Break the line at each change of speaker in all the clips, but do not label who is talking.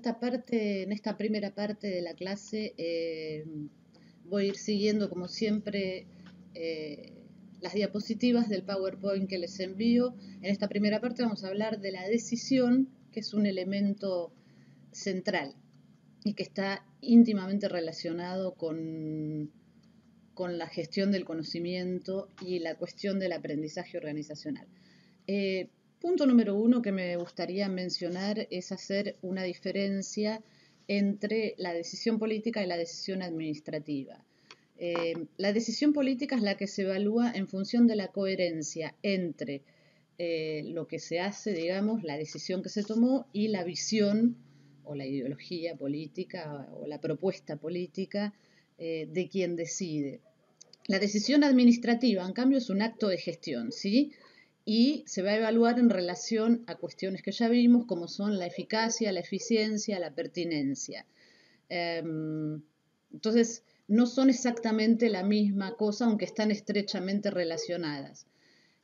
en esta primera parte de la clase, voy a ir siguiendo, como siempre, las diapositivas del PowerPoint que les envío. En esta primera parte vamos a hablar de la decisión, que es un elemento central y que está íntimamente relacionado con la gestión del conocimiento y la cuestión del aprendizaje organizacional. Punto número 1 que me gustaría mencionar es hacer una diferencia entre la decisión política y la decisión administrativa. La decisión política es la que se evalúa en función de la coherencia entre lo que se hace, digamos, la decisión que se tomó y la visión o la ideología política o la propuesta política de quien decide. La decisión administrativa, en cambio, es un acto de gestión, ¿sí? Y se va a evaluar en relación a cuestiones que ya vimos, como son la eficacia, la eficiencia, la pertinencia. Entonces, no son exactamente la misma cosa, aunque están estrechamente relacionadas.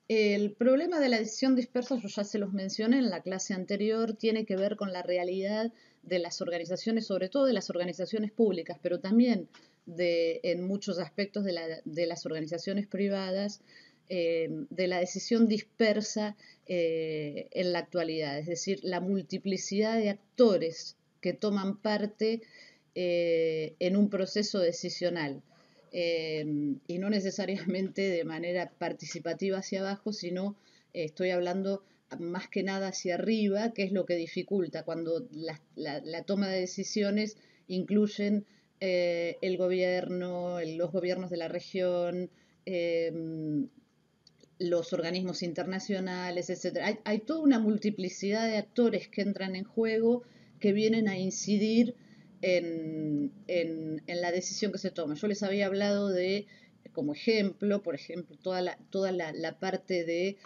El problema de la decisión dispersa, yo ya se los mencioné en la clase anterior, tiene que ver con la realidad de las organizaciones, sobre todo de las organizaciones públicas, pero también en muchos aspectos de las organizaciones privadas, de la decisión dispersa en la actualidad, es decir, la multiplicidad de actores que toman parte en un proceso decisional. Y no necesariamente de manera participativa hacia abajo, sino estoy hablando más que nada hacia arriba, que es lo que dificulta cuando la toma de decisiones incluyen el gobierno, los gobiernos de la región, los organismos internacionales, etc. Hay toda una multiplicidad de actores que entran en juego, que vienen a incidir en la decisión que se toma. Yo les había hablado de, como ejemplo, por ejemplo, toda la parte de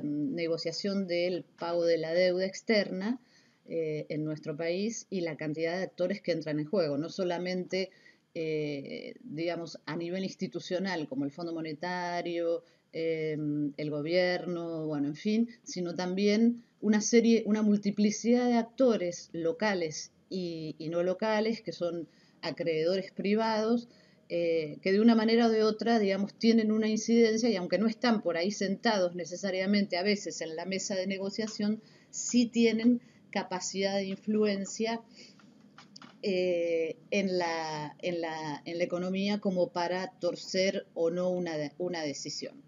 negociación del pago de la deuda externa en nuestro país y la cantidad de actores que entran en juego, no solamente, digamos, a nivel institucional, como el Fondo Monetario, el gobierno, bueno, en fin, sino también una multiplicidad de actores locales y no locales, que son acreedores privados, que de una manera o de otra, digamos, tienen una incidencia y aunque no están por ahí sentados necesariamente a veces en la mesa de negociación, sí tienen capacidad de influencia en la economía como para torcer o no una decisión.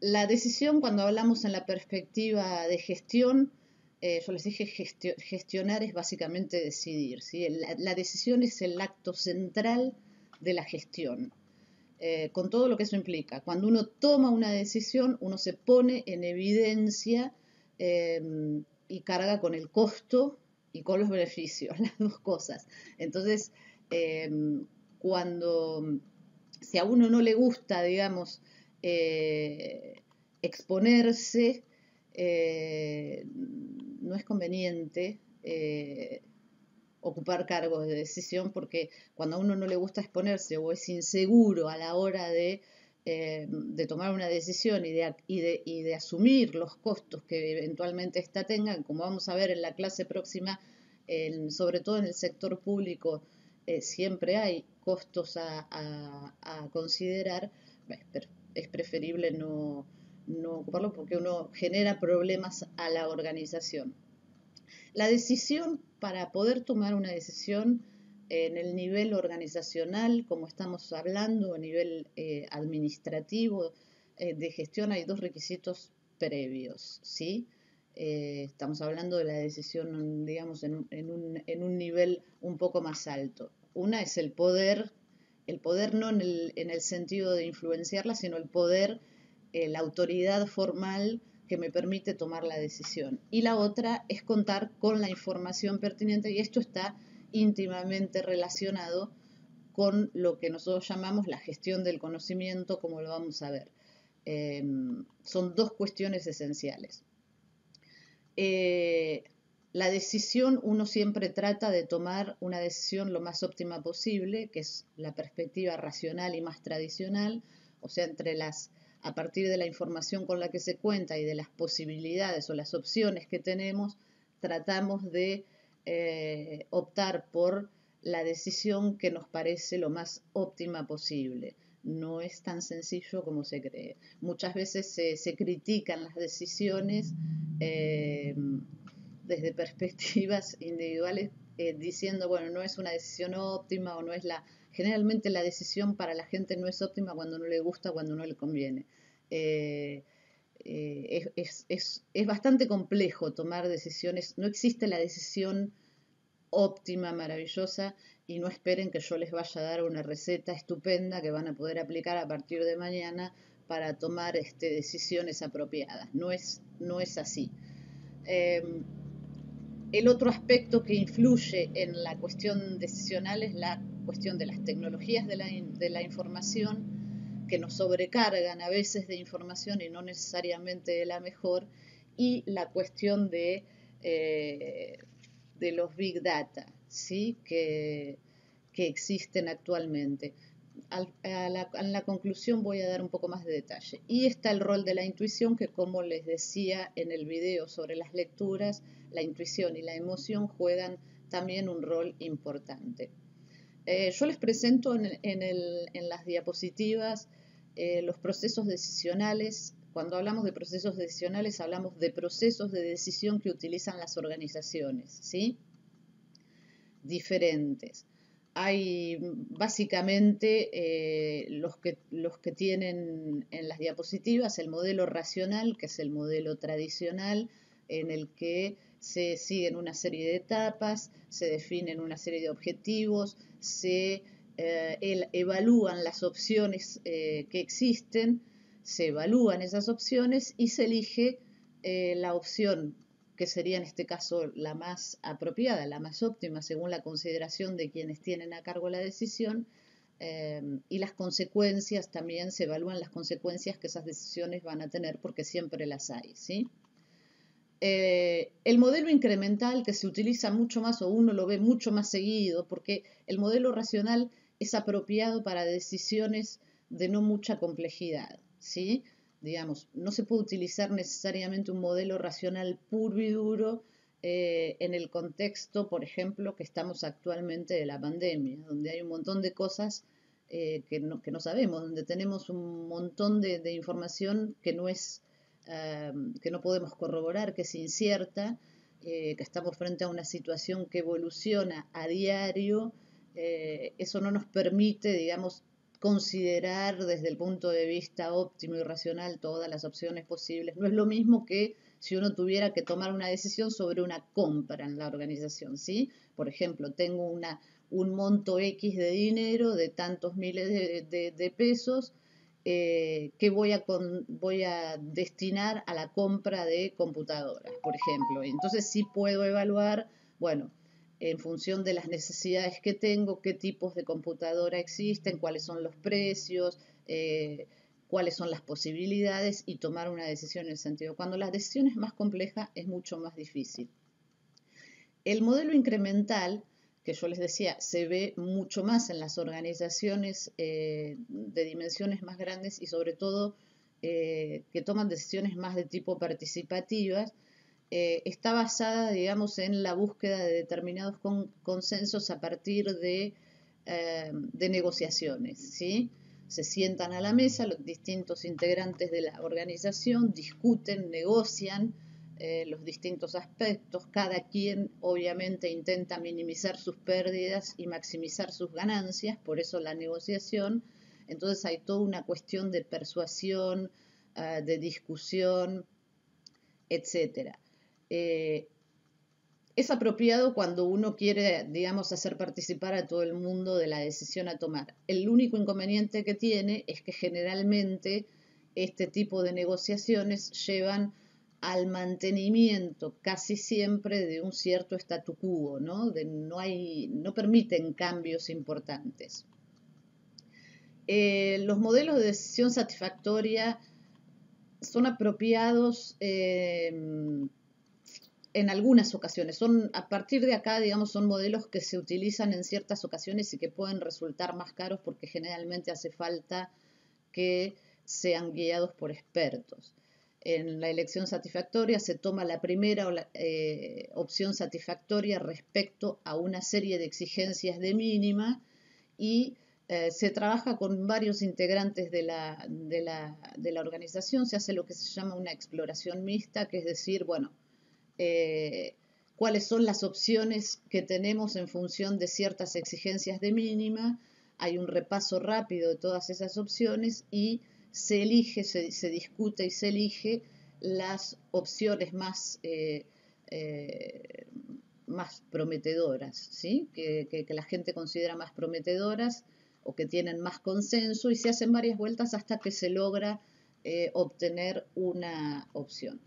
La decisión, cuando hablamos en la perspectiva de gestión, yo les dije gestionar es básicamente decidir, ¿sí? La decisión es el acto central de la gestión, con todo lo que eso implica. Cuando uno toma una decisión, uno se pone en evidencia y carga con el costo y con los beneficios, las dos cosas. Entonces, si a uno no le gusta, digamos, exponerse, no es conveniente ocupar cargos de decisión, porque cuando a uno no le gusta exponerse o es inseguro a la hora de tomar una decisión y de asumir los costos que eventualmente ésta tenga, como vamos a ver en la clase próxima, sobre todo en el sector público, siempre hay costos a considerar, es preferible no ocuparlo porque uno genera problemas a la organización. La decisión, para poder tomar una decisión en el nivel organizacional, como estamos hablando, a nivel administrativo, de gestión, hay dos requisitos previos, ¿sí? Estamos hablando de la decisión, digamos, en un nivel un poco más alto. Una es el poder no en el sentido de influenciarla, sino el poder, la autoridad formal que me permite tomar la decisión. Y la otra es contar con la información pertinente, y esto está íntimamente relacionado con lo que nosotros llamamos la gestión del conocimiento, como lo vamos a ver. Son dos cuestiones esenciales. La decisión, uno siempre trata de tomar una decisión lo más óptima posible, que es la perspectiva racional y más tradicional, o sea, a partir de la información con la que se cuenta y de las posibilidades o las opciones que tenemos, tratamos de optar por la decisión que nos parece lo más óptima posible. No es tan sencillo como se cree. Muchas veces se critican las decisiones desde perspectivas individuales, diciendo, bueno, no es una decisión óptima o no es la... Generalmente la decisión para la gente no es óptima cuando no le gusta, cuando no le conviene. Es bastante complejo tomar decisiones. No existe la decisión óptima, maravillosa, y no esperen que yo les vaya a dar una receta estupenda que van a poder aplicar a partir de mañana para tomar decisiones apropiadas. No es así. El otro aspecto que influye en la cuestión decisional es la cuestión de las tecnologías de la información, que nos sobrecargan a veces de información y no necesariamente de la mejor, y la cuestión de los big data, ¿sí? que existen actualmente. En la conclusión voy a dar un poco más de detalle. Y está el rol de la intuición, que como les decía en el video sobre las lecturas, la intuición y la emoción juegan también un rol importante. Yo les presento en las diapositivas los procesos decisionales. Cuando hablamos de procesos decisionales, hablamos de procesos de decisión que utilizan las organizaciones, ¿sí? Diferentes. Hay básicamente los que tienen en las diapositivas el modelo racional, que es el modelo tradicional, en el que se siguen una serie de etapas, se definen una serie de objetivos, se evalúan las opciones que existen, se evalúan esas opciones y se elige la opción que sería en este caso la más apropiada, la más óptima según la consideración de quienes tienen a cargo la decisión, y las consecuencias también se evalúan las consecuencias que esas decisiones van a tener porque siempre las hay, ¿sí? El modelo incremental, que se utiliza mucho más o uno lo ve mucho más seguido porque el modelo racional es apropiado para decisiones de no mucha complejidad, ¿sí? Digamos, no se puede utilizar necesariamente un modelo racional puro y duro en el contexto, por ejemplo, que estamos actualmente de la pandemia, donde hay un montón de cosas que no sabemos, donde tenemos un montón de información que no podemos corroborar, que es incierta, que estamos frente a una situación que evoluciona a diario. Eso no nos permite, digamos, considerar desde el punto de vista óptimo y racional todas las opciones posibles. No es lo mismo que si uno tuviera que tomar una decisión sobre una compra en la organización, ¿sí? Por ejemplo, tengo un monto X de dinero de tantos miles de pesos que voy a destinar a la compra de computadoras, por ejemplo. Entonces sí puedo evaluar, bueno, en función de las necesidades que tengo, qué tipos de computadora existen, cuáles son los precios, cuáles son las posibilidades y tomar una decisión en ese sentido. Cuando la decisión es más compleja es mucho más difícil. El modelo incremental, que yo les decía, se ve mucho más en las organizaciones de dimensiones más grandes y sobre todo que toman decisiones más de tipo participativas, está basada, digamos, en la búsqueda de determinados consensos a partir de negociaciones, ¿sí? Se sientan a la mesa los distintos integrantes de la organización, discuten, negocian los distintos aspectos, cada quien obviamente intenta minimizar sus pérdidas y maximizar sus ganancias, por eso la negociación. Entonces hay toda una cuestión de persuasión, de discusión, etcétera. Es apropiado cuando uno quiere, digamos, hacer participar a todo el mundo de la decisión a tomar. El único inconveniente que tiene es que generalmente este tipo de negociaciones llevan al mantenimiento casi siempre de un cierto statu quo, ¿no? No permiten cambios importantes. Los modelos de decisión satisfactoria son apropiados en algunas ocasiones. A partir de acá, digamos, son modelos que se utilizan en ciertas ocasiones y que pueden resultar más caros porque generalmente hace falta que sean guiados por expertos. En la elección satisfactoria se toma la primera opción satisfactoria respecto a una serie de exigencias de mínima y se trabaja con varios integrantes de la organización, se hace lo que se llama una exploración mixta, que es decir, bueno, cuáles son las opciones que tenemos en función de ciertas exigencias de mínima, hay un repaso rápido de todas esas opciones y se elige, se discute y se elige las opciones más prometedoras, ¿sí? Que la gente considera más prometedoras o que tienen más consenso y se hacen varias vueltas hasta que se logra obtener una opción.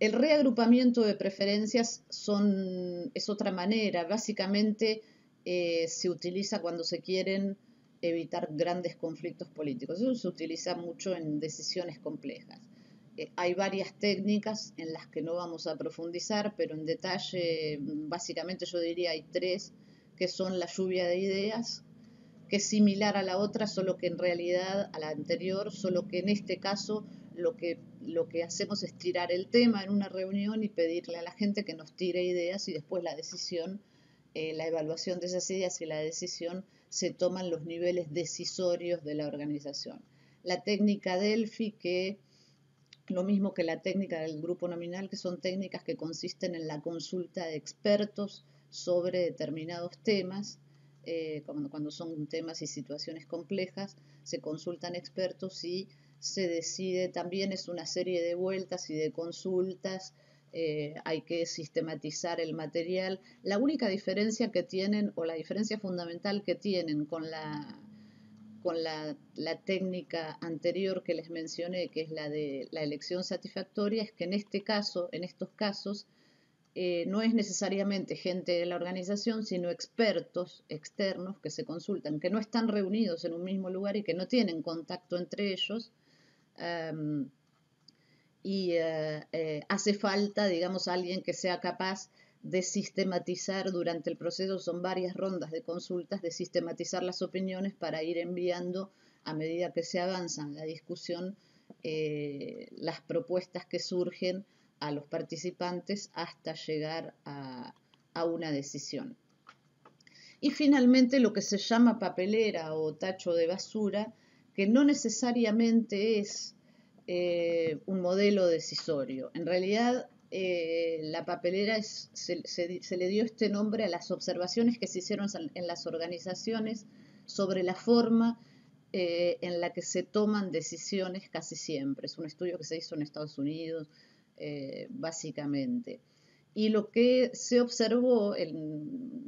El reagrupamiento de preferencias es otra manera, básicamente se utiliza cuando se quieren evitar grandes conflictos políticos. Eso se utiliza mucho en decisiones complejas. Hay varias técnicas en las que no vamos a profundizar, pero en detalle, básicamente yo diría hay tres, que son la lluvia de ideas, que es similar a la otra, solo que en realidad a la anterior, solo que en este caso lo que hacemos es tirar el tema en una reunión y pedirle a la gente que nos tire ideas y después la decisión, la evaluación de esas ideas y la decisión se toman los niveles decisorios de la organización. La técnica Delphi, que lo mismo que la técnica del grupo nominal, que son técnicas que consisten en la consulta de expertos sobre determinados temas, cuando son temas y situaciones complejas, se consultan expertos y se decide, también es una serie de vueltas y de consultas, hay que sistematizar el material. La única diferencia que tienen, o la diferencia fundamental que tienen con la técnica anterior que les mencioné, que es la de la elección satisfactoria, es que en este caso, en estos casos, no es necesariamente gente de la organización, sino expertos externos que se consultan, que no están reunidos en un mismo lugar y que no tienen contacto entre ellos. Hace falta, digamos, alguien que sea capaz de sistematizar durante el proceso, son varias rondas de consultas, de sistematizar las opiniones para ir enviando a medida que se avanza en la discusión las propuestas que surgen a los participantes hasta llegar a una decisión. Y finalmente lo que se llama papelera o tacho de basura, que no necesariamente es un modelo decisorio. En realidad, la papelera se le dio este nombre a las observaciones que se hicieron en las organizaciones sobre la forma en la que se toman decisiones casi siempre. Es un estudio que se hizo en Estados Unidos, básicamente. Y lo que se observó,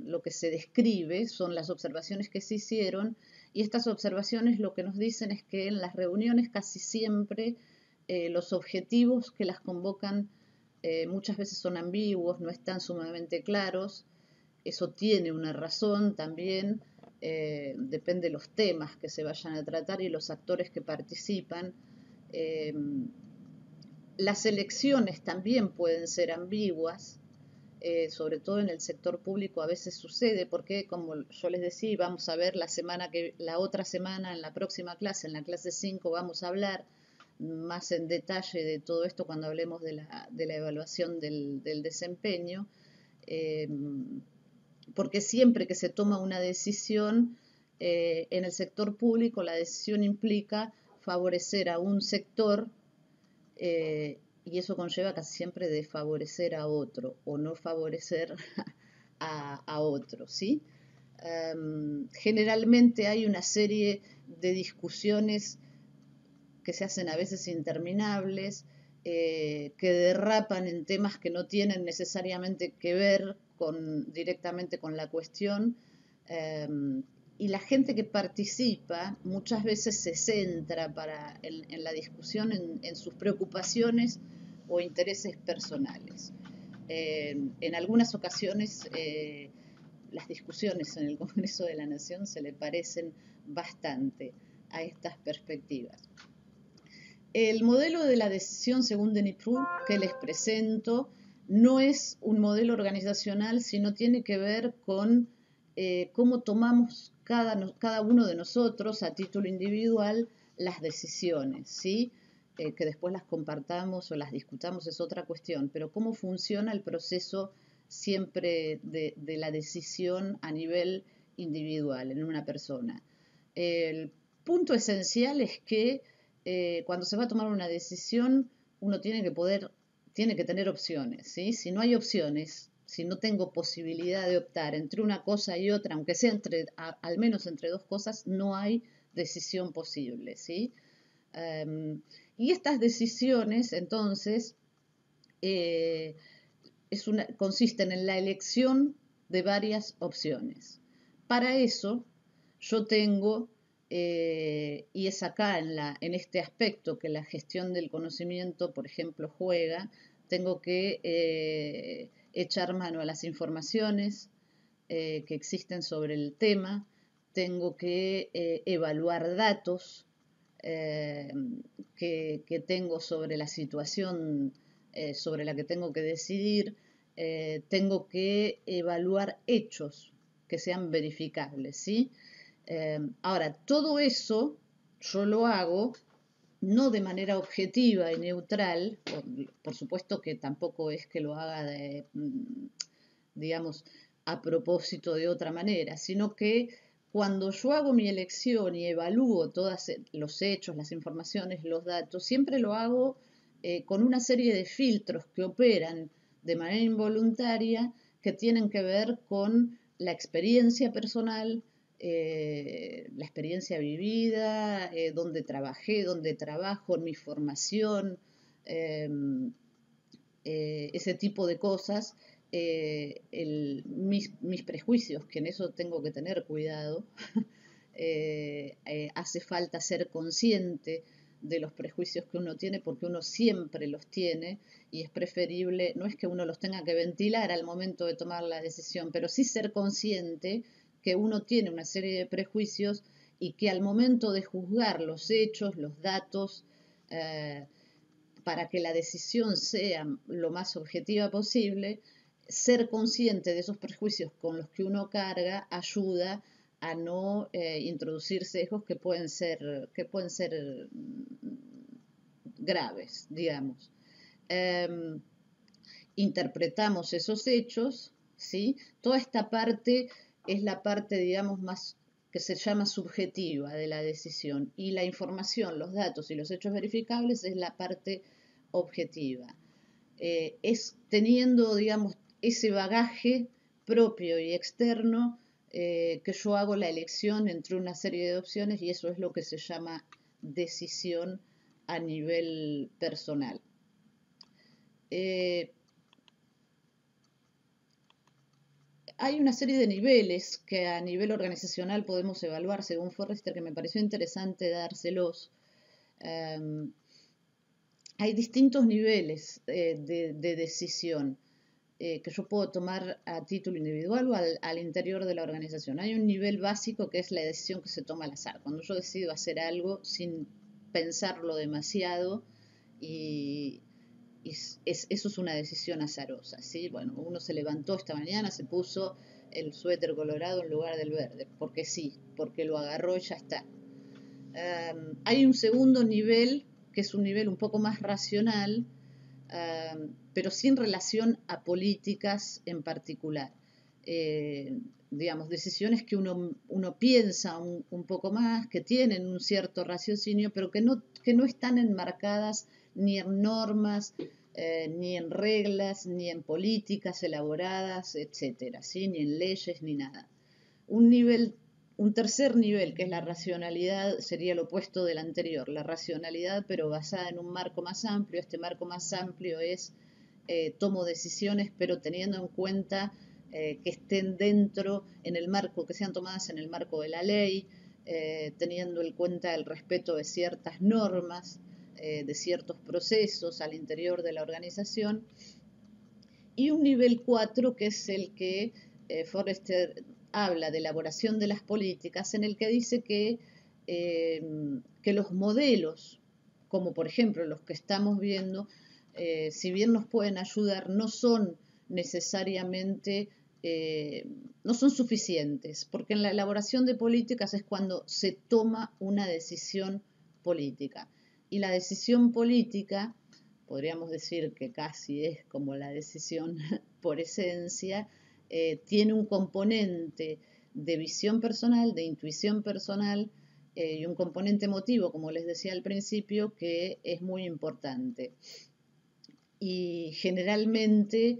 lo que se describe, son las observaciones que se hicieron, y estas observaciones lo que nos dicen es que en las reuniones casi siempre los objetivos que las convocan muchas veces son ambiguos, no están sumamente claros. Eso tiene una razón también, depende de los temas que se vayan a tratar y los actores que participan. Las elecciones también pueden ser ambiguas, sobre todo en el sector público a veces sucede, porque como yo les decía, vamos a ver la otra semana, en la próxima clase, en la clase 5, vamos a hablar más en detalle de todo esto cuando hablemos de la evaluación del desempeño, porque siempre que se toma una decisión en el sector público, la decisión implica favorecer a un sector y eso conlleva casi siempre desfavorecer a otro o no favorecer a otro, ¿sí? Generalmente hay una serie de discusiones que se hacen a veces interminables, que derrapan en temas que no tienen necesariamente que ver directamente con la cuestión, y la gente que participa muchas veces se centra en la discusión en sus preocupaciones o intereses personales. En algunas ocasiones las discusiones en el Congreso de la Nación se le parecen bastante a estas perspectivas. El modelo de la decisión según Denis Proulx que les presento no es un modelo organizacional, sino tiene que ver con cómo tomamos cada uno de nosotros a título individual las decisiones, ¿sí? que después las compartamos o las discutamos es otra cuestión, pero cómo funciona el proceso siempre de la decisión a nivel individual en una persona. El punto esencial es que cuando se va a tomar una decisión, uno tiene que tener opciones, ¿sí? Si no hay opciones, si no tengo posibilidad de optar entre una cosa y otra, aunque sea al menos entre dos cosas, no hay decisión posible, ¿sí? Y estas decisiones, entonces, eh, consisten en la elección de varias opciones. Para eso, yo tengo, y es acá en este aspecto que la gestión del conocimiento, por ejemplo, juega, tengo que echar mano a las informaciones que existen sobre el tema, tengo que evaluar datos eh, que tengo sobre la situación sobre la que tengo que decidir, tengo que evaluar hechos que sean verificables, ¿sí? Ahora, todo eso yo lo hago no de manera objetiva y neutral, por supuesto que tampoco es que lo haga digamos, a propósito de otra manera, sino que cuando yo hago mi elección y evalúo todos los hechos, las informaciones, los datos, siempre lo hago con una serie de filtros que operan de manera involuntaria que tienen que ver con la experiencia personal, la experiencia vivida, donde trabajé, donde trabajo, mi formación, eh, ese tipo de cosas, mis prejuicios, que en eso tengo que tener cuidado, hace falta ser consciente de los prejuicios que uno tiene porque uno siempre los tiene y es preferible, no es que uno los tenga que ventilar al momento de tomar la decisión, pero sí ser consciente que uno tiene una serie de prejuicios y que al momento de juzgar los hechos, los datos, para que la decisión sea lo más objetiva posible, ser consciente de esos prejuicios con los que uno carga ayuda a no introducir sesgos que pueden ser graves, digamos. Interpretamos esos hechos, ¿sí? Toda esta parte es la parte, digamos, más que se llama subjetiva de la decisión y la información, los datos y los hechos verificables es la parte objetiva. Es teniendo, digamos, ese bagaje propio y externo que yo hago la elección entre una serie de opciones y eso es lo que se llama decisión a nivel personal. Hay una serie de niveles que a nivel organizacional podemos evaluar, según Forrester, que me pareció interesante dárselos. Hay distintos niveles de decisión que yo puedo tomar a título individual o al interior de la organización. Hay un nivel básico que es la decisión que se toma al azar. Cuando yo decido hacer algo sin pensarlo demasiado y eso es una decisión azarosa, ¿sí? Bueno, uno se levantó esta mañana, se puso el suéter colorado en lugar del verde, porque sí, porque lo agarró y ya está. Hay un segundo nivel, que es un nivel un poco más racional, pero sin relación a políticas en particular. Digamos, decisiones que uno piensa un poco más, que tienen un cierto raciocinio, pero que no están enmarcadas ni en normas, ni en reglas, ni en políticas elaboradas, etcétera, ¿sí? Ni en leyes, ni nada. Un tercer nivel, que es la racionalidad, sería lo opuesto del anterior, la racionalidad, pero basada en un marco más amplio. Este marco más amplio es tomo decisiones, pero teniendo en cuenta que estén dentro, en el marco, que sean tomadas en el marco de la ley, teniendo en cuenta el respeto de ciertas normas, de ciertos procesos al interior de la organización. Y un nivel 4, que es el que Forrester habla de elaboración de las políticas, en el que dice que los modelos, como por ejemplo los que estamos viendo, si bien nos pueden ayudar, no son necesariamente, no son suficientes, porque en la elaboración de políticas es cuando se toma una decisión política. Y la decisión política, podríamos decir que casi es como la decisión por esencia, tiene un componente de visión personal, de intuición personal, y un componente emotivo, como les decía al principio, que es muy importante. Y generalmente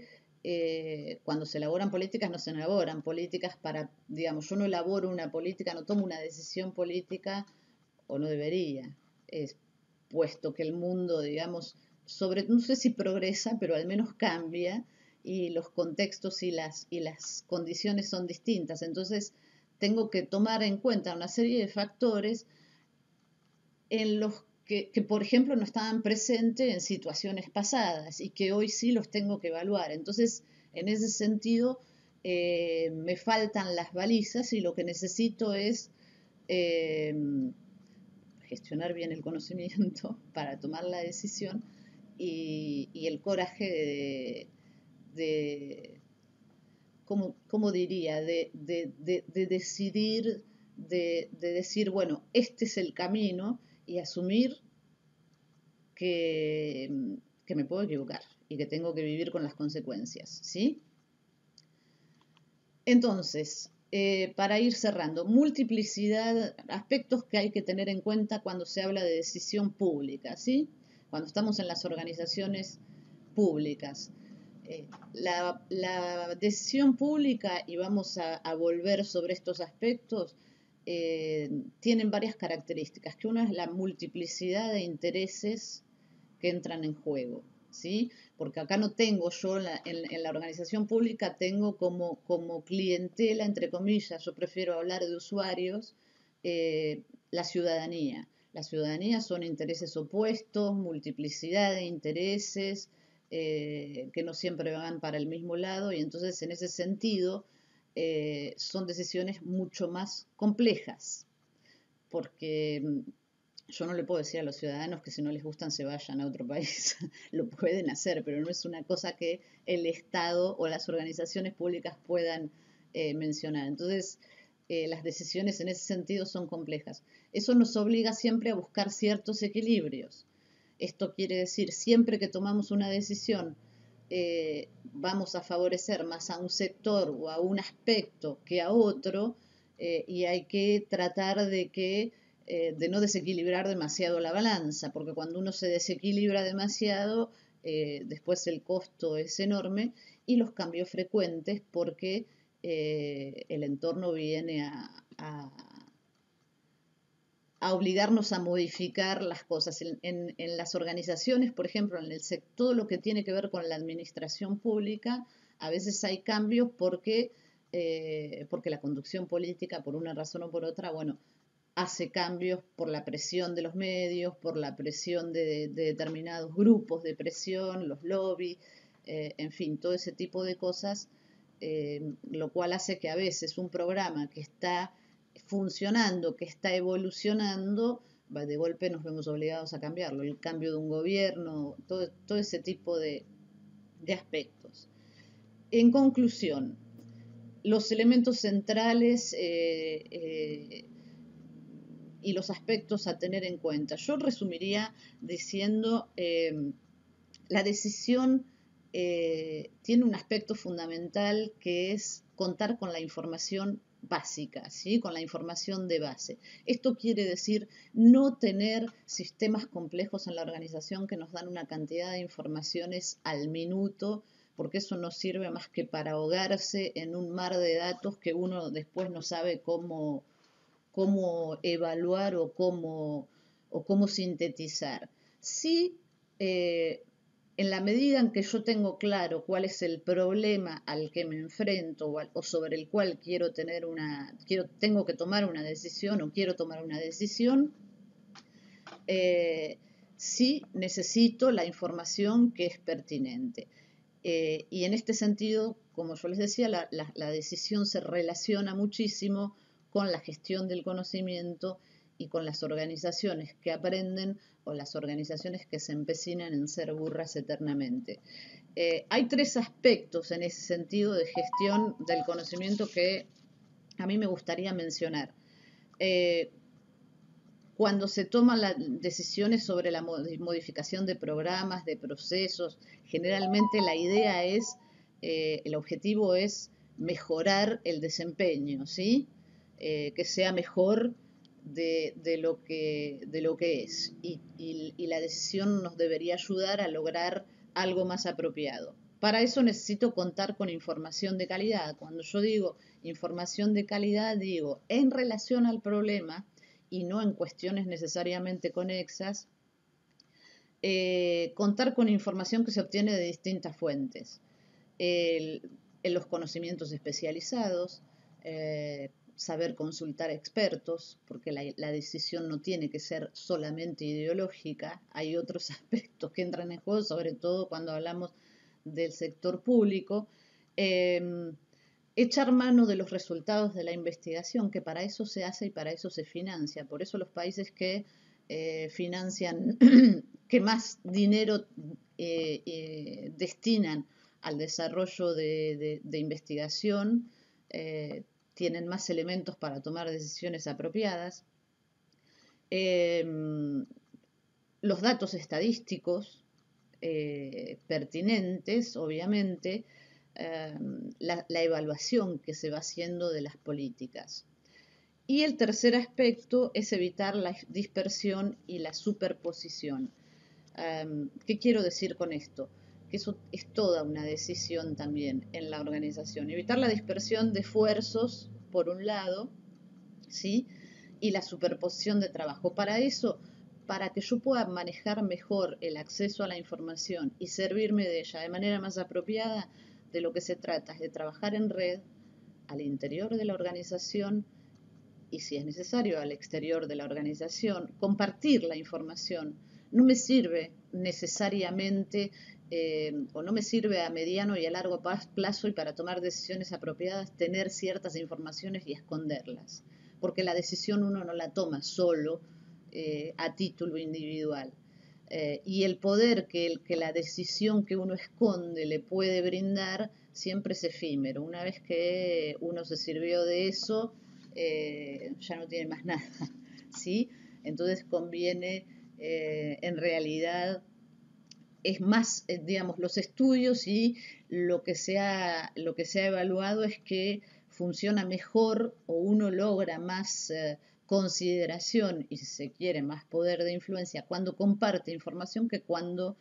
cuando se elaboran políticas, no se elaboran políticas para, digamos, yo no elaboro una política, no tomo una decisión política, o no debería, puesto que el mundo, digamos, no sé si progresa, pero al menos cambia, y los contextos y las condiciones son distintas. Entonces, tengo que tomar en cuenta una serie de factores en los que, por ejemplo, no estaban presentes en situaciones pasadas y que hoy sí los tengo que evaluar. Entonces, en ese sentido, me faltan las balizas y lo que necesito es eh, gestionar bien el conocimiento para tomar la decisión y el coraje de ¿cómo diría? De decidir, de decir, bueno, este es el camino y asumir que, que me puedo equivocar y que tengo que vivir con las consecuencias, ¿sí? Entonces, para ir cerrando, multiplicidad, aspectos que hay que tener en cuenta cuando se habla de decisión pública, ¿sí? Cuando estamos en las organizaciones públicas. La decisión pública, y vamos a volver sobre estos aspectos, tienen varias características, que una es la multiplicidad de intereses que entran en juego, ¿sí? Porque acá no tengo yo, en la organización pública tengo como clientela, entre comillas, yo prefiero hablar de usuarios, la ciudadanía. La ciudadanía son intereses opuestos, multiplicidad de intereses, que no siempre van para el mismo lado, y entonces en ese sentido son decisiones mucho más complejas, porque yo no le puedo decir a los ciudadanos que si no les gustan se vayan a otro país. Lo pueden hacer, pero no es una cosa que el Estado o las organizaciones públicas puedan mencionar. Entonces, las decisiones en ese sentido son complejas. Eso nos obliga siempre a buscar ciertos equilibrios. Esto quiere decir, siempre que tomamos una decisión, vamos a favorecer más a un sector o a un aspecto que a otro, y hay que tratar de no desequilibrar demasiado la balanza, porque cuando uno se desequilibra demasiado, después el costo es enorme y los cambios frecuentes porque el entorno viene a obligarnos a modificar las cosas. En las organizaciones, por ejemplo, todo lo que tiene que ver con la administración pública, a veces hay cambios porque la conducción política, por una razón o por otra, bueno, hace cambios por la presión de los medios, por la presión de determinados grupos de presión, los lobbies, en fin, todo ese tipo de cosas, lo cual hace que a veces un programa que está funcionando, que está evolucionando, de golpe nos vemos obligados a cambiarlo, el cambio de un gobierno, todo ese tipo de aspectos. En conclusión, los elementos centrales y los aspectos a tener en cuenta. Yo resumiría diciendo, la decisión tiene un aspecto fundamental que es contar con la información básica, ¿sí? Con la información de base. Esto quiere decir no tener sistemas complejos en la organización que nos dan una cantidad de informaciones al minuto, porque eso no sirve más que para ahogarse en un mar de datos que uno después no sabe cómo evaluar o cómo sintetizar. Sí, en la medida en que yo tengo claro cuál es el problema al que me enfrento o sobre el cual tengo que tomar una decisión o quiero tomar una decisión, sí necesito la información que es pertinente. Y en este sentido, como yo les decía, la decisión se relaciona muchísimo con la gestión del conocimiento y con las organizaciones que aprenden o las organizaciones que se empecinan en ser burras eternamente. Hay tres aspectos en ese sentido de gestión del conocimiento que a mí me gustaría mencionar. Cuando se toman las decisiones sobre la modificación de programas, de procesos, generalmente la idea es, el objetivo es mejorar el desempeño, ¿sí? Que sea mejor de lo que es. Y la decisión nos debería ayudar a lograr algo más apropiado. Para eso necesito contar con información de calidad. Cuando yo digo información de calidad, digo en relación al problema y no en cuestiones necesariamente conexas, contar con información que se obtiene de distintas fuentes. En los conocimientos especializados, saber consultar expertos, porque la decisión no tiene que ser solamente ideológica, hay otros aspectos que entran en juego, sobre todo cuando hablamos del sector público. Echar mano de los resultados de la investigación, que para eso se hace y para eso se financia. Por eso los países que financian, que más dinero destinan al desarrollo de investigación, tienen más elementos para tomar decisiones apropiadas. Los datos estadísticos pertinentes, obviamente, la evaluación que se va haciendo de las políticas. Y el tercer aspecto es evitar la dispersión y la superposición. ¿Qué quiero decir con esto? Que eso es toda una decisión también en la organización. Evitar la dispersión de esfuerzos, por un lado, ¿sí? Y la superposición de trabajo. Para eso, para que yo pueda manejar mejor el acceso a la información y servirme de ella de manera más apropiada, de lo que se trata es de trabajar en red al interior de la organización y, si es necesario, al exterior de la organización, compartir la información. No me sirve necesariamente o no me sirve a mediano y a largo plazo y para tomar decisiones apropiadas tener ciertas informaciones y esconderlas, porque la decisión uno no la toma solo a título individual. Y el poder que la decisión que uno esconde le puede brindar siempre es efímero. Una vez que uno se sirvió de eso, ya no tiene más nada, ¿sí? Entonces conviene, en realidad, es más, digamos, los estudios y lo que se ha evaluado es que funciona mejor o uno logra más consideración y, si se quiere, más poder de influencia cuando comparte información que cuando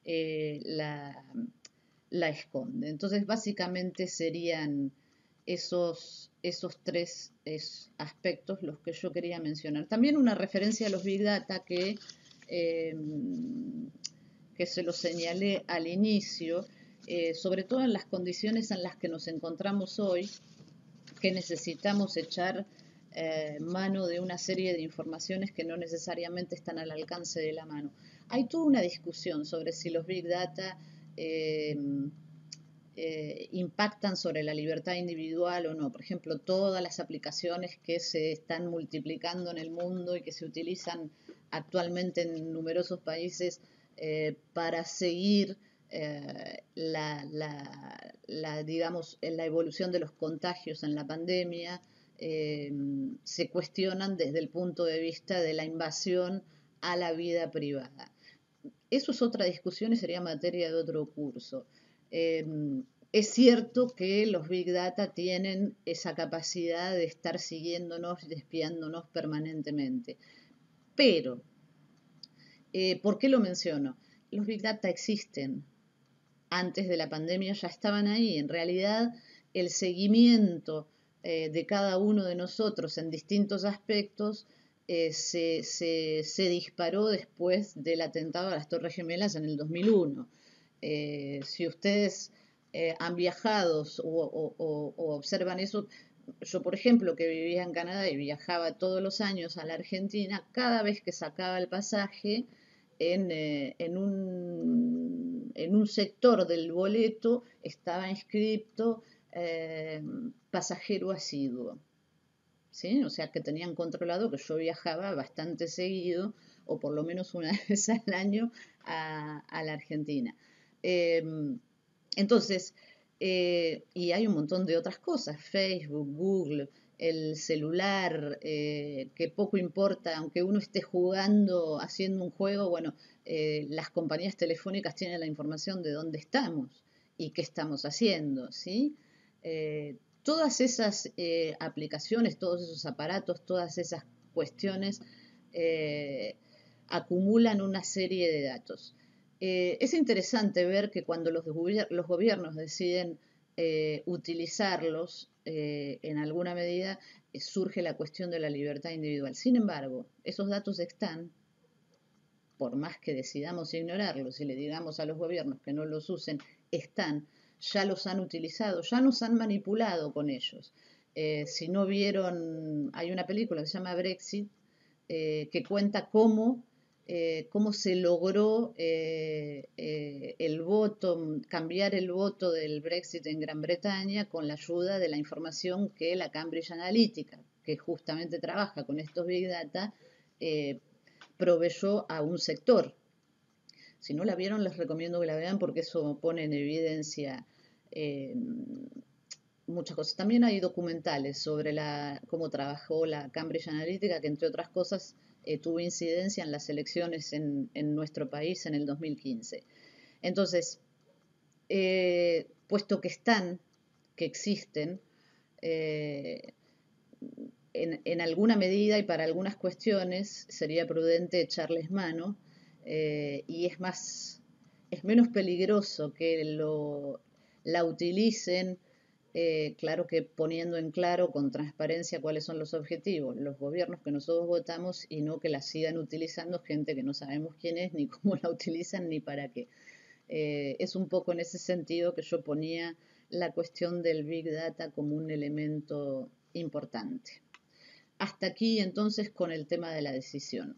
la esconde. Entonces, básicamente serían esos tres aspectos los que yo quería mencionar. También una referencia a los Big Data que se lo señalé al inicio, sobre todo en las condiciones en las que nos encontramos hoy, que necesitamos echar mano de una serie de informaciones que no necesariamente están al alcance de la mano. Hay toda una discusión sobre si los Big Data impactan sobre la libertad individual o no. Por ejemplo, todas las aplicaciones que se están multiplicando en el mundo y que se utilizan actualmente en numerosos países para seguir digamos, la evolución de los contagios en la pandemia, se cuestionan desde el punto de vista de la invasión a la vida privada. Eso es otra discusión y sería materia de otro curso. Es cierto que los Big Data tienen esa capacidad de estar siguiéndonos y espiándonos permanentemente. Pero, ¿por qué lo menciono? Los Big Data existen. Antes de la pandemia ya estaban ahí. En realidad, el seguimiento de cada uno de nosotros en distintos aspectos se disparó después del atentado a las Torres Gemelas en el 2001. Si ustedes han viajado o observan eso, yo, por ejemplo, que vivía en Canadá y viajaba todos los años a la Argentina, cada vez que sacaba el pasaje, en un sector del boleto estaba inscrito pasajero asiduo, ¿sí? O sea que tenían controlado que yo viajaba bastante seguido, o por lo menos una vez al año, a la Argentina. Entonces, y hay un montón de otras cosas, Facebook, Google, el celular, que poco importa, aunque uno esté jugando, haciendo un juego, bueno, las compañías telefónicas tienen la información de dónde estamos y qué estamos haciendo, ¿sí? Todas esas aplicaciones, todos esos aparatos, todas esas cuestiones acumulan una serie de datos. Es interesante ver que cuando los gobiernos deciden utilizarlos en alguna medida, surge la cuestión de la libertad individual. Sin embargo, esos datos están, por más que decidamos ignorarlos y le digamos a los gobiernos que no los usen, están, ya los han utilizado, ya nos han manipulado con ellos. Si no vieron, hay una película que se llama Brexit, que cuenta cómo se logró el voto, cambiar el voto del Brexit en Gran Bretaña con la ayuda de la información que la Cambridge Analytica, que justamente trabaja con estos Big Data, proveyó a un sector. Si no la vieron, les recomiendo que la vean porque eso pone en evidencia muchas cosas. También hay documentales sobre cómo trabajó la Cambridge Analytica, que entre otras cosas tuvo incidencia en las elecciones en nuestro país en el 2015. Entonces, puesto que que existen, en alguna medida y para algunas cuestiones sería prudente echarles mano y es menos peligroso que la utilicen, claro que poniendo en claro con transparencia cuáles son los objetivos, los gobiernos que nosotros votamos y no que la sigan utilizando gente que no sabemos quién es, ni cómo la utilizan, ni para qué. Es un poco en ese sentido que yo ponía la cuestión del Big Data como un elemento importante. Hasta aquí entonces con el tema de la decisión.